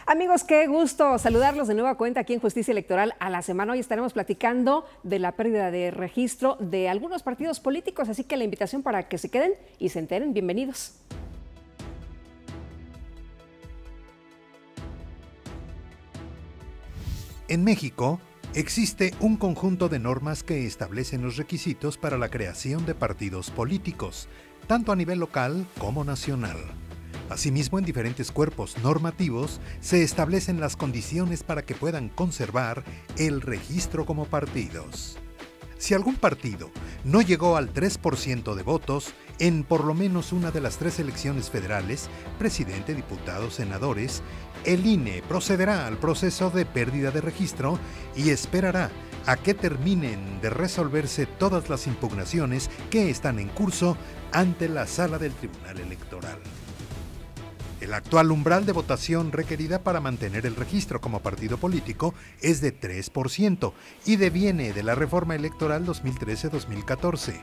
Amigos, qué gusto saludarlos de nueva cuenta aquí en Justicia Electoral a la Semana. Hoy estaremos platicando de la pérdida de registro de algunos partidos políticos, así que la invitación para que se queden y se enteren. Bienvenidos. En México, existe un conjunto de normas que establecen los requisitos para la creación de partidos políticos, tanto a nivel local como nacional. Asimismo, en diferentes cuerpos normativos se establecen las condiciones para que puedan conservar el registro como partidos. Si algún partido no llegó al 3% de votos en por lo menos una de las 3 elecciones federales, presidente, diputados, senadores, el INE procederá al proceso de pérdida de registro y esperará a que terminen de resolverse todas las impugnaciones que están en curso ante la sala del Tribunal Electoral. El actual umbral de votación requerida para mantener el registro como partido político es de 3% y deviene de la reforma electoral 2013-2014.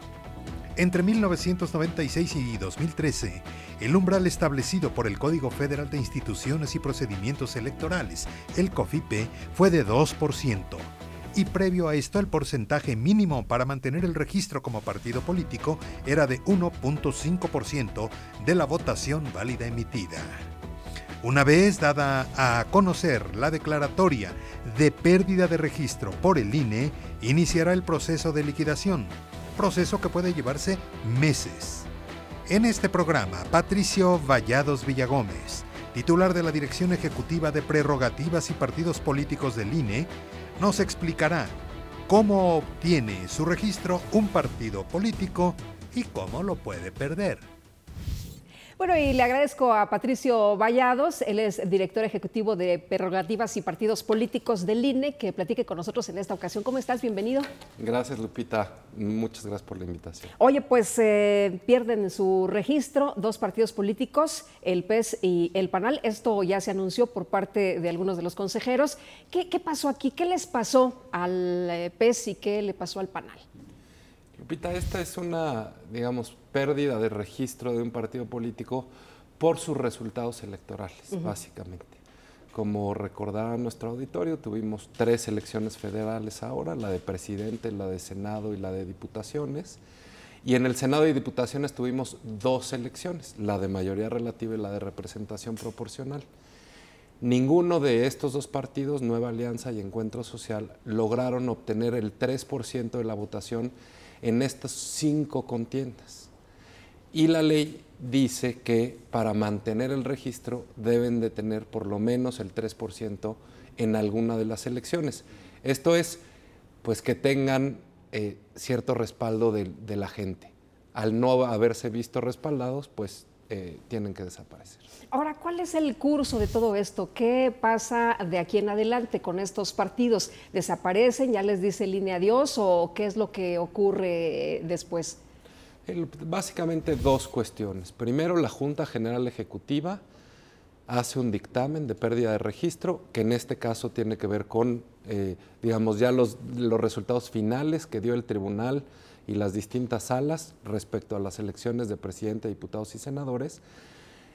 Entre 1996 y 2013, el umbral establecido por el Código Federal de Instituciones y Procedimientos Electorales, el COFIPE, fue de 2%. Y previo a esto, el porcentaje mínimo para mantener el registro como partido político era de 1.5% de la votación válida emitida. Una vez dada a conocer la declaratoria de pérdida de registro por el INE, iniciará el proceso de liquidación, proceso que puede llevarse meses. En este programa, Patricio Vallados Villagómez, titular de la Dirección Ejecutiva de Prerrogativas y Partidos Políticos del INE, nos explicará cómo obtiene su registro un partido político y cómo lo puede perder. Bueno, y le agradezco a Patricio Vallados, él es director ejecutivo de Prerrogativas y Partidos Políticos del INE, que platique con nosotros en esta ocasión. ¿Cómo estás? Bienvenido. Gracias, Lupita. Muchas gracias por la invitación. Oye, pues pierden su registro 2 partidos políticos, el PES y el PANAL. Esto ya se anunció por parte de algunos de los consejeros. ¿Qué pasó aquí? ¿Qué les pasó al PES y qué le pasó al PANAL? Lupita, esta es una, pérdida de registro de un partido político por sus resultados electorales, básicamente. Como recordará nuestro auditorio, tuvimos 3 elecciones federales ahora, la de presidente, la de Senado y la de diputaciones. Y en el Senado y diputaciones tuvimos 2 elecciones, la de mayoría relativa y la de representación proporcional. Ninguno de estos 2 partidos, Nueva Alianza y Encuentro Social, lograron obtener el 3% de la votación en estas 5 contiendas. Y la ley dice que para mantener el registro deben de tener por lo menos el 3% en alguna de las elecciones. Esto es, pues, que tengan cierto respaldo de la gente. Al no haberse visto respaldados, pues tienen que desaparecer. Ahora, ¿cuál es el curso de todo esto? ¿Qué pasa de aquí en adelante con estos partidos? ¿Desaparecen? ¿Ya les dice el INE adiós? ¿O qué es lo que ocurre después? Básicamente 2 cuestiones. Primero, la Junta General Ejecutiva hace un dictamen de pérdida de registro, que en este caso tiene que ver con, ya los resultados finales que dio el tribunal y las distintas salas respecto a las elecciones de presidente, diputados y senadores,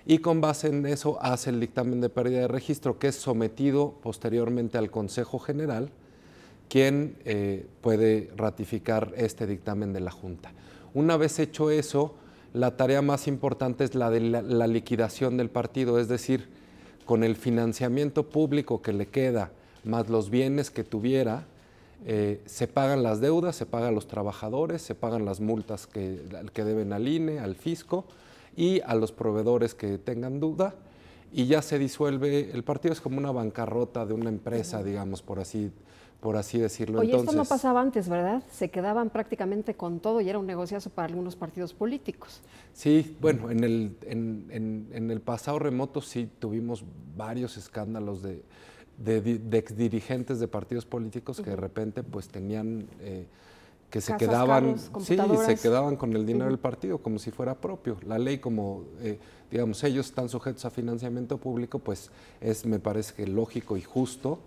y con base en eso hace el dictamen de pérdida de registro, que es sometido posteriormente al Consejo General, quien puede ratificar este dictamen de la Junta. Una vez hecho eso, la tarea más importante es la de la liquidación del partido, es decir, con el financiamiento público que le queda, más los bienes que tuviera, se pagan las deudas, se pagan los trabajadores, se pagan las multas que deben al INE, al fisco y a los proveedores que tengan duda, y ya se disuelve el partido. Es como una bancarrota de una empresa, por así decirlo. Oye, esto no pasaba antes, ¿verdad? Se quedaban prácticamente con todo y era un negociazo para algunos partidos políticos. Sí, bueno, en el pasado remoto sí tuvimos varios escándalos de exdirigentes de partidos políticos que de repente pues tenían que se quedaban, se quedaban con el dinero del partido como si fuera propio. La ley, como ellos están sujetos a financiamiento público, pues me parece que lógico y justo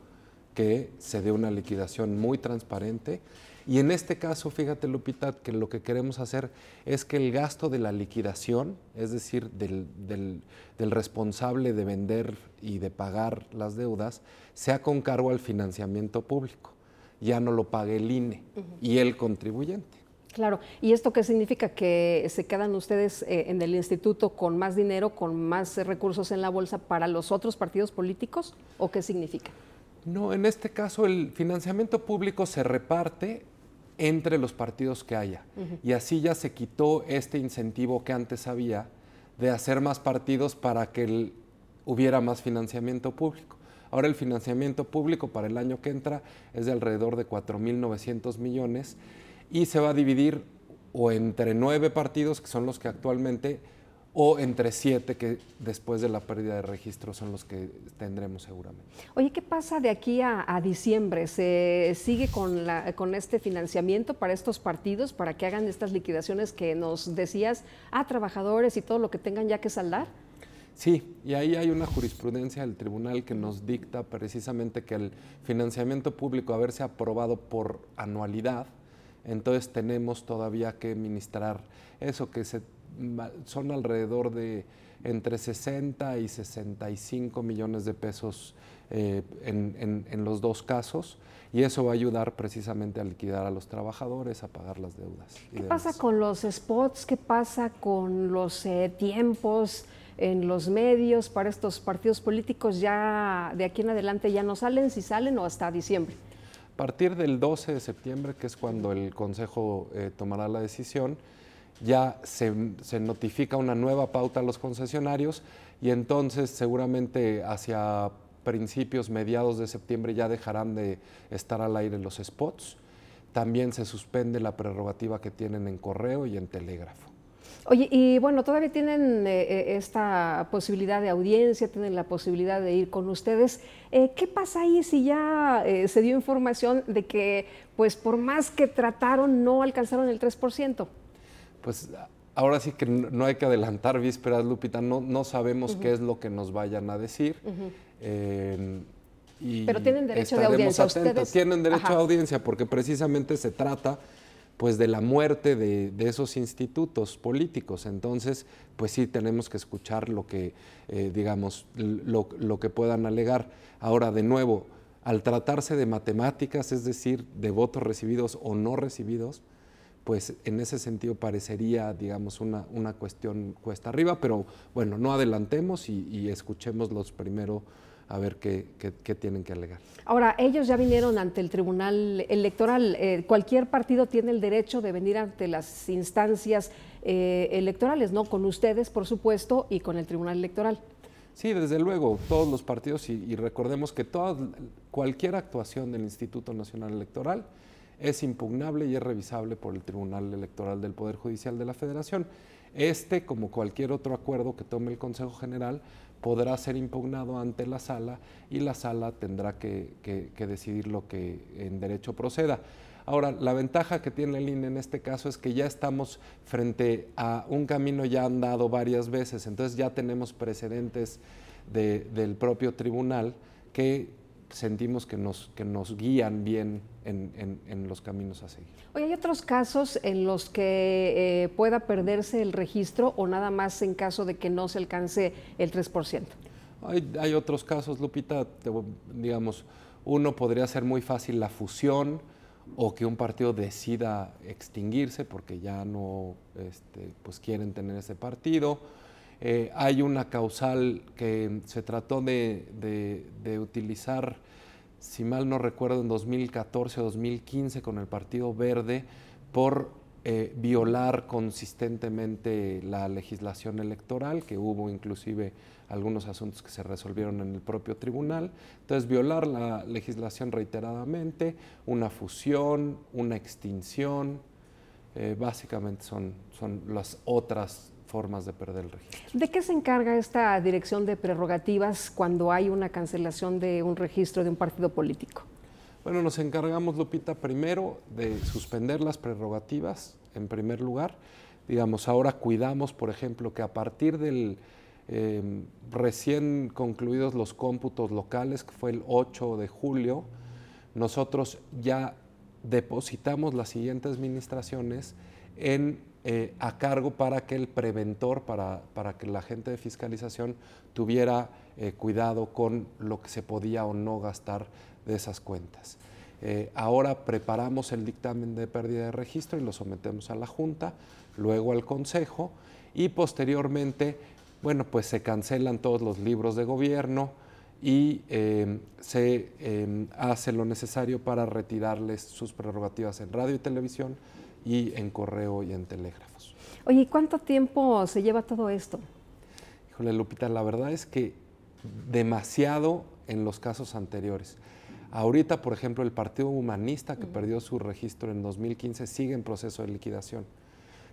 que se dé una liquidación muy transparente. Y en este caso, fíjate, Lupita, que lo que queremos hacer es que el gasto de la liquidación, es decir, del responsable de vender y de pagar las deudas, sea con cargo al financiamiento público. Ya no lo pague el INE y el contribuyente. Claro, ¿y esto qué significa? ¿Que se quedan ustedes en el instituto con más dinero, con más recursos en la bolsa para los otros partidos políticos? ¿O qué significa? No, en este caso el financiamiento público se reparte entre los partidos que haya. Y así ya se quitó este incentivo que antes había de hacer más partidos para que hubiera más financiamiento público. Ahora el financiamiento público para el año que entra es de alrededor de 4.900 millones y se va a dividir o entre 9 partidos, que son los que actualmente, o entre 7 que después de la pérdida de registro son los que tendremos seguramente. Oye, ¿qué pasa de aquí a diciembre? ¿Se sigue con este financiamiento para estos partidos, para que hagan estas liquidaciones que nos decías a trabajadores y todo lo que tengan ya que saldar? Sí, y ahí hay una jurisprudencia del tribunal que nos dicta precisamente que el financiamiento público, haberse aprobado por anualidad, entonces tenemos todavía que ministrar eso, que son alrededor de entre 60 y 65 millones de pesos en los dos casos, y eso va a ayudar precisamente a liquidar a los trabajadores, a pagar las deudas. ¿Qué pasa con los spots? ¿Qué pasa con los tiempos en los medios para estos partidos políticos? Ya de aquí en adelante ya no salen, si salen, o hasta diciembre. A partir del 12 de septiembre, que es cuando el Consejo tomará la decisión, ya se notifica una nueva pauta a los concesionarios y entonces seguramente hacia principios, mediados de septiembre ya dejarán de estar al aire los spots. También se suspende la prerrogativa que tienen en correo y en telégrafo. Oye, y bueno, todavía tienen esta posibilidad de audiencia, tienen la posibilidad de ir con ustedes. ¿Qué pasa ahí si ya se dio información de que, pues, por más que trataron, no alcanzaron el 3%? Pues ahora sí que no hay que adelantar vísperas, Lupita, no sabemos qué es lo que nos vayan a decir. Pero tienen derecho de audiencia. ¿Ustedes? Tienen derecho a audiencia porque precisamente se trata pues de la muerte de esos institutos políticos. Entonces, pues sí, tenemos que escuchar lo que, digamos, lo que puedan alegar. Ahora, de nuevo, al tratarse de matemáticas, es decir, de votos recibidos o no recibidos, pues en ese sentido parecería, digamos, una cuestión cuesta arriba, pero bueno, no adelantemos y escuchémoslos primero a ver qué tienen que alegar. Ahora, ellos ya vinieron ante el Tribunal Electoral. Cualquier partido tiene el derecho de venir ante las instancias electorales, ¿no? Con ustedes, por supuesto, y con el Tribunal Electoral. Sí, desde luego, todos los partidos, y recordemos que cualquier actuación del Instituto Nacional Electoral es impugnable y es revisable por el Tribunal Electoral del Poder Judicial de la Federación. Como cualquier otro acuerdo que tome el Consejo General, podrá ser impugnado ante la sala y la sala tendrá que decidir lo que en derecho proceda. Ahora, la ventaja que tiene el INE en este caso es que ya estamos frente a un camino ya andado varias veces, entonces ya tenemos precedentes del propio tribunal que sentimos que nos guían bien en los caminos a seguir. Oye, ¿hay otros casos en los que pueda perderse el registro o nada más en caso de que no se alcance el 3%? Hay otros casos, Lupita, digamos, uno podría ser muy fácil la fusión o que un partido decida extinguirse porque ya no pues quieren tener ese partido. Hay una causal que se trató de utilizar, si mal no recuerdo, en 2014 o 2015 con el Partido Verde por violar consistentemente la legislación electoral, que hubo inclusive algunos asuntos que se resolvieron en el propio tribunal. Entonces, violar la legislación reiteradamente, una fusión, una extinción, básicamente son las otras formas de perder el registro. ¿De qué se encarga esta dirección de prerrogativas cuando hay una cancelación de un registro de un partido político? Bueno, nos encargamos, Lupita, primero de suspender las prerrogativas, en primer lugar. Digamos, ahora cuidamos, por ejemplo, que a partir del recién concluidos los cómputos locales, que fue el 8 de julio, nosotros ya depositamos las siguientes administraciones a cargo para que el preventor, para que la gente de fiscalización tuviera cuidado con lo que se podía o no gastar de esas cuentas. Ahora preparamos el dictamen de pérdida de registro y lo sometemos a la Junta, luego al Consejo y posteriormente, bueno, pues se cancelan todos los libros de gobierno y se hace lo necesario para retirarles sus prerrogativas en radio y televisión y en correo y en telégrafos. Oye, ¿y cuánto tiempo se lleva todo esto? Híjole, Lupita, la verdad es que demasiado en los casos anteriores. Ahorita, por ejemplo, el Partido Humanista, que perdió su registro en 2015, sigue en proceso de liquidación.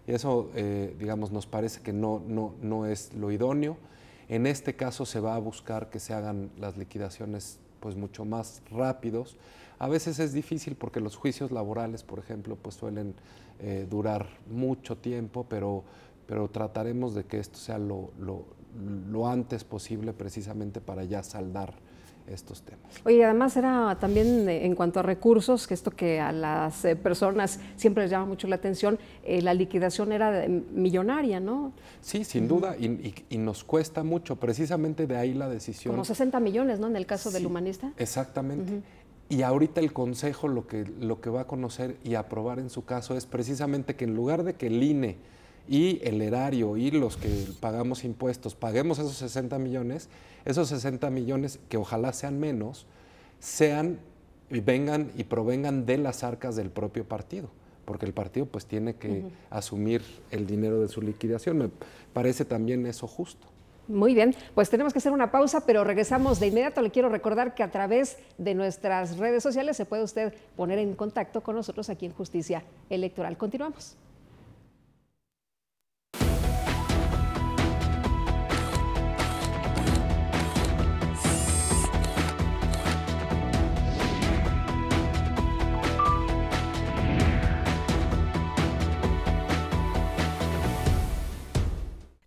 Y eso, digamos, nos parece que no es lo idóneo. En este caso se va a buscar que se hagan las liquidaciones pues mucho más rápidos. A veces es difícil porque los juicios laborales, por ejemplo, pues suelen durar mucho tiempo, pero trataremos de que esto sea lo antes posible precisamente para ya saldar estos temas. Oye, además era también en cuanto a recursos, que esto que a las personas siempre les llama mucho la atención, la liquidación era millonaria, ¿no? Sí, sin duda, y nos cuesta mucho, precisamente de ahí la decisión. Como 60 millones, ¿no? En el caso del Humanista. Exactamente. Y ahorita el Consejo lo que va a conocer y aprobar en su caso es precisamente que en lugar de que el INE y el erario y los que pagamos impuestos paguemos esos 60 millones, que ojalá sean menos, vengan y provengan de las arcas del propio partido, porque el partido pues tiene que asumir el dinero de su liquidación. Me parece también eso justo. Muy bien, pues tenemos que hacer una pausa, pero regresamos de inmediato. Le quiero recordar que a través de nuestras redes sociales se puede usted poner en contacto con nosotros aquí en Justicia Electoral. Continuamos.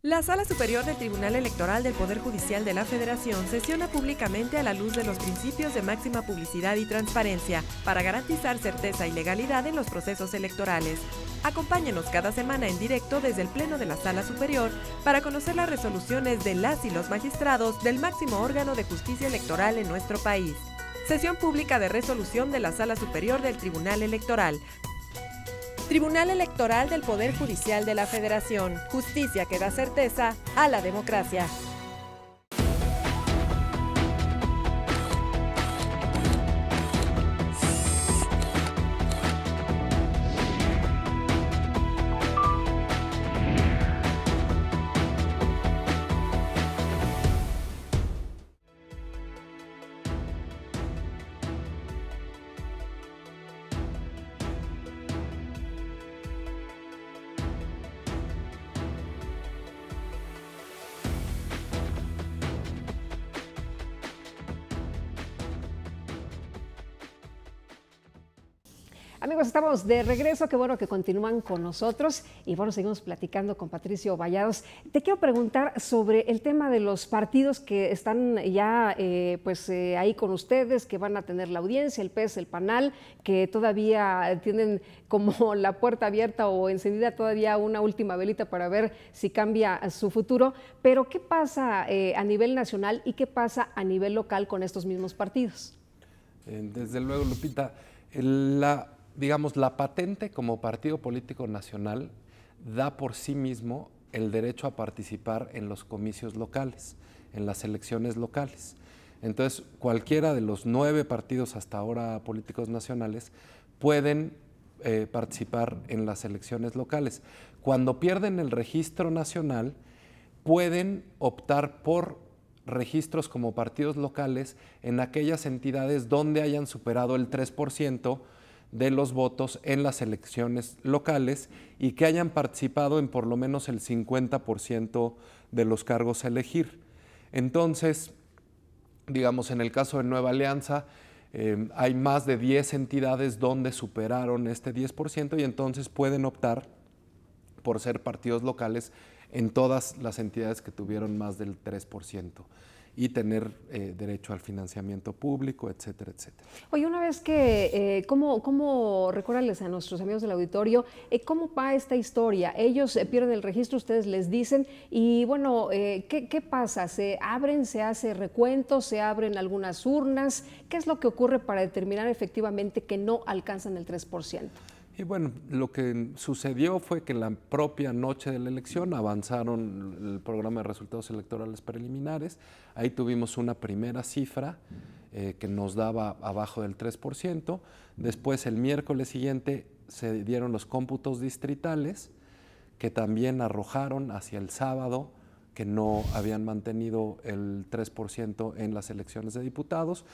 La Sala Superior del Tribunal Electoral del Poder Judicial de la Federación sesiona públicamente a la luz de los principios de máxima publicidad y transparencia para garantizar certeza y legalidad en los procesos electorales. Acompáñenos cada semana en directo desde el Pleno de la Sala Superior para conocer las resoluciones de las y los magistrados del máximo órgano de justicia electoral en nuestro país. Sesión pública de resolución de la Sala Superior del Tribunal Electoral. Tribunal Electoral del Poder Judicial de la Federación. Justicia que da certeza a la democracia. Amigos, estamos de regreso, qué bueno que continúan con nosotros y bueno, seguimos platicando con Patricio Vallados. Te quiero preguntar sobre el tema de los partidos que están ya ahí con ustedes, que van a tener la audiencia, el PES, el PANAL, que todavía tienen como la puerta abierta o encendida todavía una última velita para ver si cambia su futuro, pero ¿qué pasa a nivel nacional y qué pasa a nivel local con estos mismos partidos? Desde luego, Lupita, la patente como partido político nacional da por sí mismo el derecho a participar en los comicios locales, en las elecciones locales. Entonces, cualquiera de los 9 partidos hasta ahora políticos nacionales pueden participar en las elecciones locales. Cuando pierden el registro nacional, pueden optar por registros como partidos locales en aquellas entidades donde hayan superado el 3% de los votos en las elecciones locales y que hayan participado en por lo menos el 50% de los cargos a elegir. Entonces, digamos, en el caso de Nueva Alianza, hay más de 10 entidades donde superaron este 10% y entonces pueden optar por ser partidos locales en todas las entidades que tuvieron más del 3%. y tener derecho al financiamiento público, etcétera, etcétera. Oye, una vez que, ¿cómo recuérdales a nuestros amigos del auditorio, cómo va esta historia? Ellos pierden el registro, ustedes les dicen, y bueno, ¿qué pasa? ¿Se abren, se hace recuento, se abren algunas urnas? ¿Qué es lo que ocurre para determinar efectivamente que no alcanzan el 3%? Y bueno, lo que sucedió fue que la propia noche de la elección avanzaron el programa de resultados electorales preliminares. Ahí tuvimos una primera cifra que nos daba abajo del 3%. Después, el miércoles siguiente, se dieron los cómputos distritales que también arrojaron hacia el sábado que no habían mantenido el 3% en las elecciones de diputados.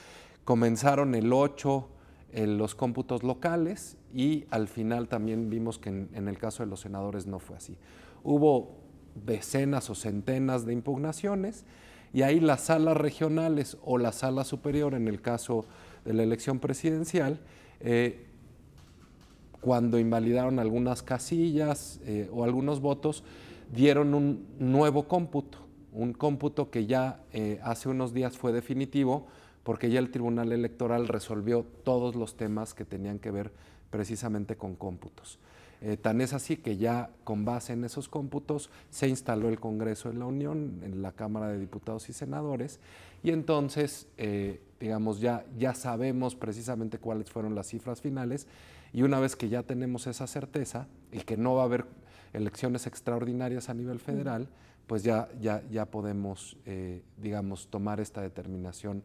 Comenzaron el 8 los cómputos locales y al final también vimos que en el caso de los senadores no fue así. Hubo decenas o centenas de impugnaciones y ahí las salas regionales o la sala superior, en el caso de la elección presidencial, cuando invalidaron algunas casillas o algunos votos, dieron un nuevo cómputo, un cómputo que ya hace unos días fue definitivo, porque ya el Tribunal Electoral resolvió todos los temas que tenían que ver precisamente con cómputos. Tan es así que ya con base en esos cómputos se instaló el Congreso de la Unión, en la Cámara de Diputados y Senadores, y entonces, digamos, ya sabemos precisamente cuáles fueron las cifras finales, y una vez que ya tenemos esa certeza y que no va a haber elecciones extraordinarias a nivel federal, pues ya podemos, digamos, tomar esta determinación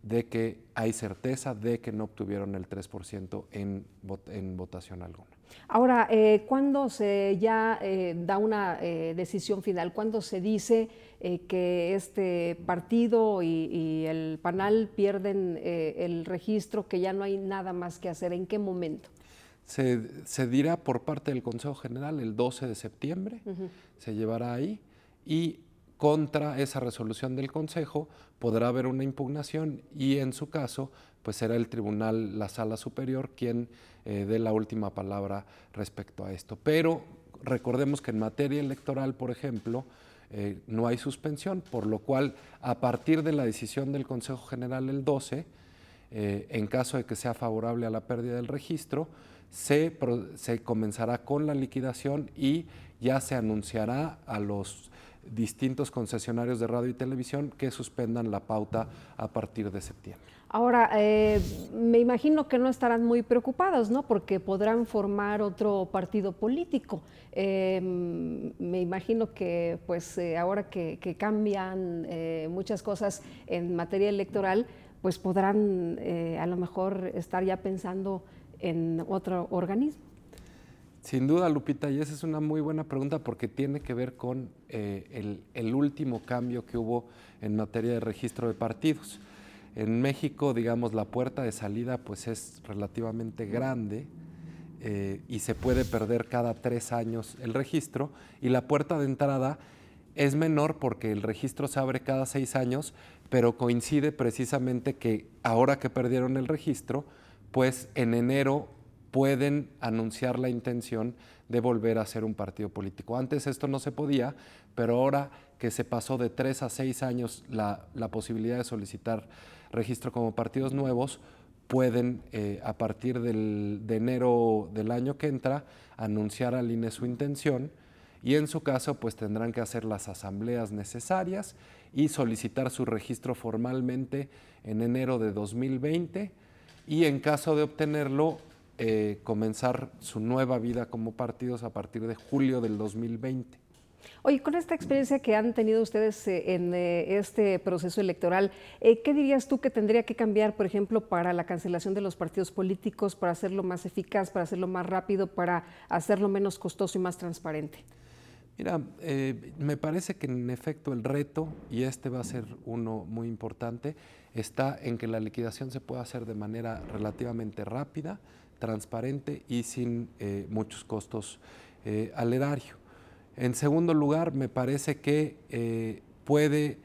de que hay certeza de que no obtuvieron el 3% en votación alguna. Ahora, ¿cuándo se ya da una decisión final? ¿Cuándo se dice que este partido y el PANAL pierden el registro, que ya no hay nada más que hacer? ¿En qué momento? Se dirá por parte del Consejo General el 12 de septiembre, se llevará ahí, y contra esa resolución del Consejo podrá haber una impugnación y en su caso pues será el tribunal, la sala superior, quien dé la última palabra respecto a esto. Pero recordemos que en materia electoral, por ejemplo, no hay suspensión, por lo cual a partir de la decisión del Consejo General el 12, en caso de que sea favorable a la pérdida del registro, se comenzará con la liquidación y ya se anunciará a los distintos concesionarios de radio y televisión que suspendan la pauta a partir de septiembre. Ahora, me imagino que no estarán muy preocupados, ¿no? Porque podrán formar otro partido político. Me imagino que, pues, ahora que cambian muchas cosas en materia electoral, pues podrán a lo mejor estar ya pensando en otro organismo. Sin duda, Lupita, y esa es una muy buena pregunta porque tiene que ver con el último cambio que hubo en materia de registro de partidos. En México, digamos, la puerta de salida pues es relativamente grande y se puede perder cada 3 años el registro, y la puerta de entrada es menor porque el registro se abre cada 6 años, pero coincide precisamente que ahora que perdieron el registro, pues en enero pueden anunciar la intención de volver a ser un partido político. Antes esto no se podía, pero ahora que se pasó de 3 a 6 años la posibilidad de solicitar registro como partidos nuevos, pueden a partir de enero del año que entra anunciar al INE su intención, y en su caso pues tendrán que hacer las asambleas necesarias y solicitar su registro formalmente en enero de 2020, y en caso de obtenerlo comenzar su nueva vida como partidos a partir de julio del 2020. Oye, con esta experiencia que han tenido ustedes en este proceso electoral, ¿qué dirías tú que tendría que cambiar, por ejemplo, para la cancelación de los partidos políticos, para hacerlo más eficaz, para hacerlo más rápido, para hacerlo menos costoso y más transparente? Mira, me parece que en efecto el reto, y este va a ser uno muy importante, está en que la liquidación se pueda hacer de manera relativamente rápida, transparente y sin muchos costos al erario. En segundo lugar, me parece que puede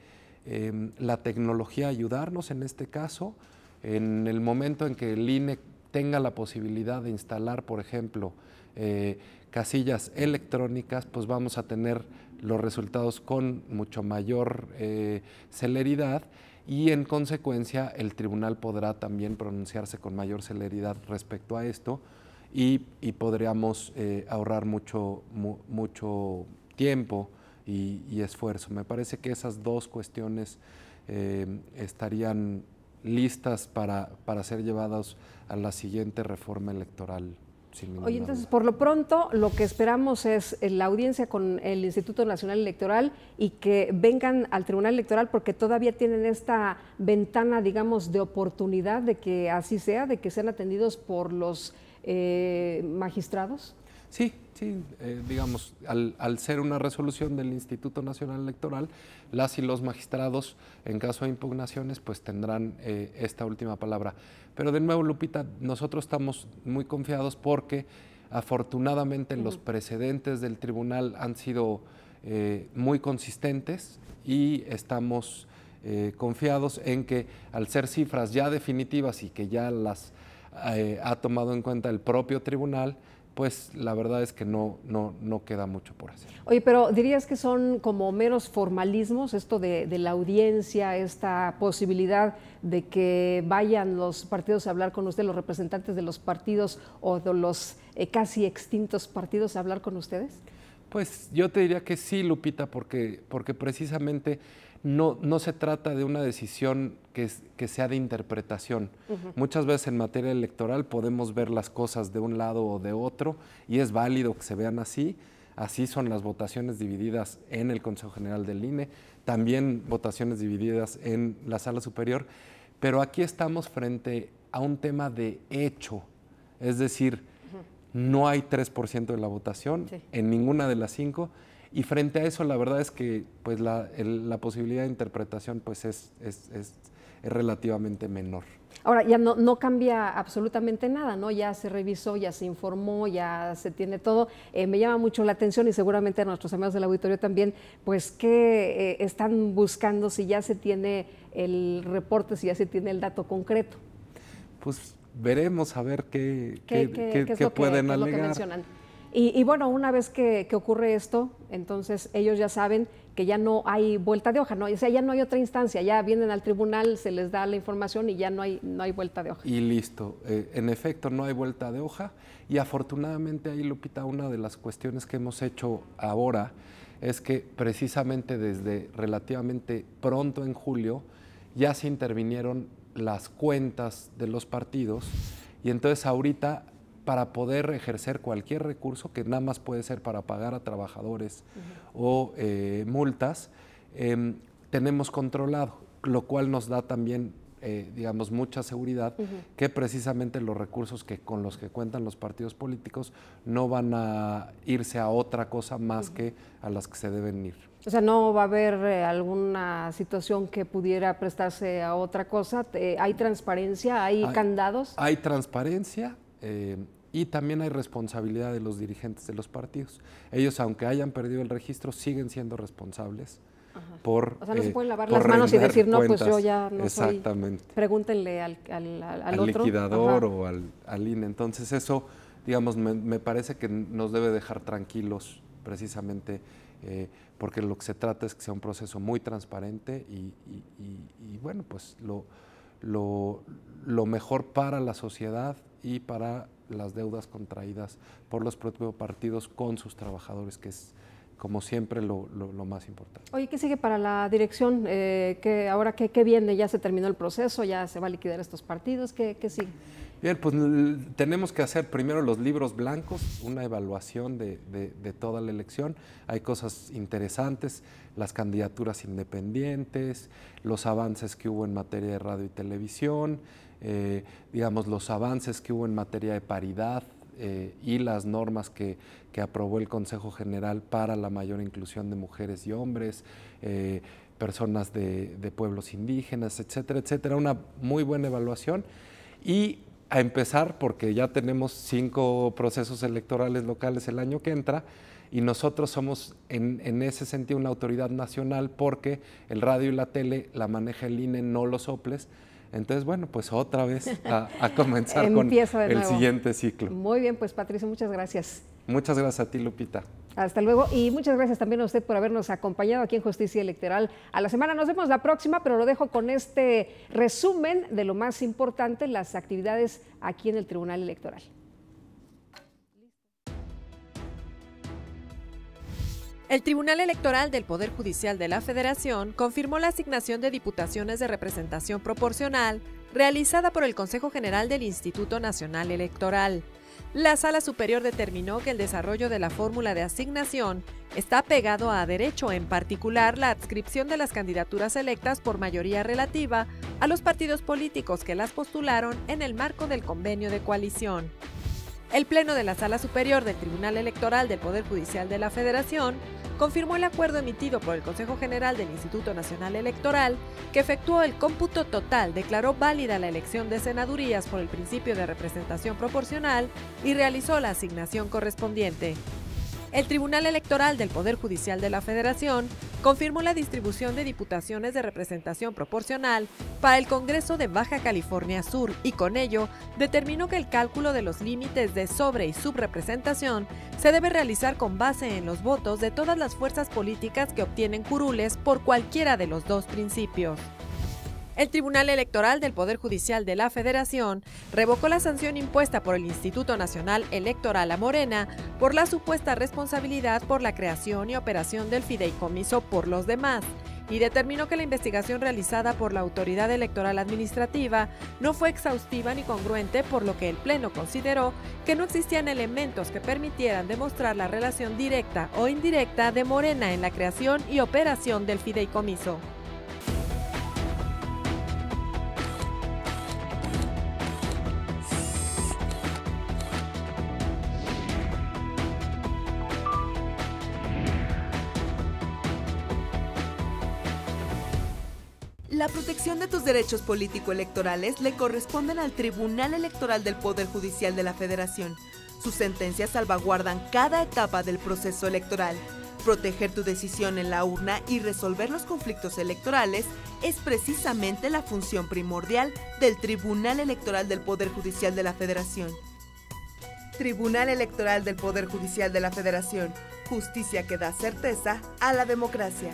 la tecnología ayudarnos en este caso. En el momento en que el INE tenga la posibilidad de instalar, por ejemplo, casillas electrónicas, pues vamos a tener los resultados con mucho mayor celeridad y en consecuencia el tribunal podrá también pronunciarse con mayor celeridad respecto a esto y podríamos ahorrar mucho tiempo y esfuerzo. Me parece que esas dos cuestiones estarían listas para ser llevadas a la siguiente reforma electoral. Oye, entonces, por lo pronto, lo que esperamos es la audiencia con el Instituto Nacional Electoral y que vengan al Tribunal Electoral porque todavía tienen esta ventana, digamos, de oportunidad de que así sea, de que sean atendidos por los magistrados. Sí, digamos, al ser una resolución del Instituto Nacional Electoral, las y los magistrados, en caso de impugnaciones, pues tendrán esta última palabra. Pero de nuevo, Lupita, nosotros estamos muy confiados porque afortunadamente los precedentes del tribunal han sido muy consistentes y estamos confiados en que al ser cifras ya definitivas y que ya las ha tomado en cuenta el propio tribunal, pues la verdad es que no queda mucho por hacer. Oye, pero ¿dirías que son como meros formalismos esto de la audiencia, esta posibilidad de que vayan los partidos a hablar con usted, los representantes de los partidos o de los casi extintos partidos a hablar con ustedes? Pues yo te diría que sí, Lupita, porque precisamente no se trata de una decisión que sea de interpretación. Muchas veces en materia electoral podemos ver las cosas de un lado o de otro y es válido que se vean así. Así son las votaciones divididas en el Consejo General del INE, también votaciones divididas en la Sala Superior, pero aquí estamos frente a un tema de hecho, es decir, no hay 3% de la votación en ninguna de las 5. Y frente a eso, la verdad es que pues la posibilidad de interpretación pues es relativamente menor. Ahora, ya no cambia absolutamente nada, ¿no? Ya se revisó, ya se informó, ya se tiene todo. Me llama mucho la atención y seguramente a nuestros amigos del auditorio también, pues, ¿qué están buscando si ya se tiene el reporte, si ya se tiene el dato concreto? Pues veremos a ver qué pueden alegar. Es lo que mencionan. Y bueno, una vez que ocurre esto, entonces ellos ya saben que ya no hay vuelta de hoja, ¿no? O sea, ya no hay otra instancia, ya vienen al tribunal, se les da la información y ya no hay vuelta de hoja. Y listo, en efecto no hay vuelta de hoja y afortunadamente ahí, Lupita, una de las cuestiones que hemos hecho ahora es que precisamente desde relativamente pronto en julio ya se intervinieron las cuentas de los partidos y entonces ahorita para poder ejercer cualquier recurso, que nada más puede ser para pagar a trabajadores o multas, tenemos controlado, lo cual nos da también, digamos, mucha seguridad que precisamente los recursos con los que cuentan los partidos políticos no van a irse a otra cosa más que a las que se deben ir. O sea, ¿no va a haber alguna situación que pudiera prestarse a otra cosa? ¿Hay transparencia? ¿Hay candados? Hay transparencia. Y también hay responsabilidad de los dirigentes de los partidos. Ellos, aunque hayan perdido el registro, siguen siendo responsables por o sea, no se pueden lavar las manos y decir, no, pues yo ya no Exactamente. soy. Pregúntenle al otro. Liquidador o al INE. Entonces eso, digamos, me parece que nos debe dejar tranquilos precisamente porque lo que se trata es que sea un proceso muy transparente y bueno, pues lo mejor para la sociedad y para las deudas contraídas por los propios partidos con sus trabajadores, que es, como siempre, lo más importante. Oye, ¿qué sigue para la dirección? ¿Ahora qué viene? ¿Ya se terminó el proceso? ¿Ya se va a liquidar estos partidos? ¿Qué sigue? Bien, pues tenemos que hacer primero los libros blancos, una evaluación de toda la elección. Hay cosas interesantes, las candidaturas independientes, los avances que hubo en materia de radio y televisión, digamos, los avances que hubo en materia de paridad y las normas que aprobó el Consejo General para la mayor inclusión de mujeres y hombres, personas de pueblos indígenas, etcétera, etcétera. Una muy buena evaluación y a empezar porque ya tenemos 5 procesos electorales locales el año que entra y nosotros somos en ese sentido una autoridad nacional porque el radio y la tele la maneja el INE, no los soples. Entonces, bueno, pues otra vez a comenzar con el siguiente ciclo. Muy bien, pues Patricio, muchas gracias. Muchas gracias a ti, Lupita. Hasta luego y muchas gracias también a usted por habernos acompañado aquí en Justicia Electoral a la semana. Nos vemos la próxima, pero lo dejo con este resumen de lo más importante, las actividades aquí en el Tribunal Electoral. El Tribunal Electoral del Poder Judicial de la Federación confirmó la asignación de diputaciones de representación proporcional realizada por el Consejo General del Instituto Nacional Electoral. La Sala Superior determinó que el desarrollo de la fórmula de asignación está pegado a derecho, en particular la adscripción de las candidaturas electas por mayoría relativa a los partidos políticos que las postularon en el marco del convenio de coalición. El Pleno de la Sala Superior del Tribunal Electoral del Poder Judicial de la Federación confirmó el acuerdo emitido por el Consejo General del Instituto Nacional Electoral, que efectuó el cómputo total, declaró válida la elección de senadurías por el principio de representación proporcional y realizó la asignación correspondiente. El Tribunal Electoral del Poder Judicial de la Federación confirmó la distribución de diputaciones de representación proporcional para el Congreso de Baja California Sur y con ello determinó que el cálculo de los límites de sobre- y subrepresentación se debe realizar con base en los votos de todas las fuerzas políticas que obtienen curules por cualquiera de los dos principios. El Tribunal Electoral del Poder Judicial de la Federación revocó la sanción impuesta por el Instituto Nacional Electoral a Morena por la supuesta responsabilidad por la creación y operación del fideicomiso por los demás y determinó que la investigación realizada por la Autoridad Electoral Administrativa no fue exhaustiva ni congruente, por lo que el Pleno consideró que no existían elementos que permitieran demostrar la relación directa o indirecta de Morena en la creación y operación del fideicomiso. La protección de tus derechos político-electorales le corresponden al Tribunal Electoral del Poder Judicial de la Federación. Sus sentencias salvaguardan cada etapa del proceso electoral. Proteger tu decisión en la urna y resolver los conflictos electorales es precisamente la función primordial del Tribunal Electoral del Poder Judicial de la Federación. Tribunal Electoral del Poder Judicial de la Federación. Justicia que da certeza a la democracia.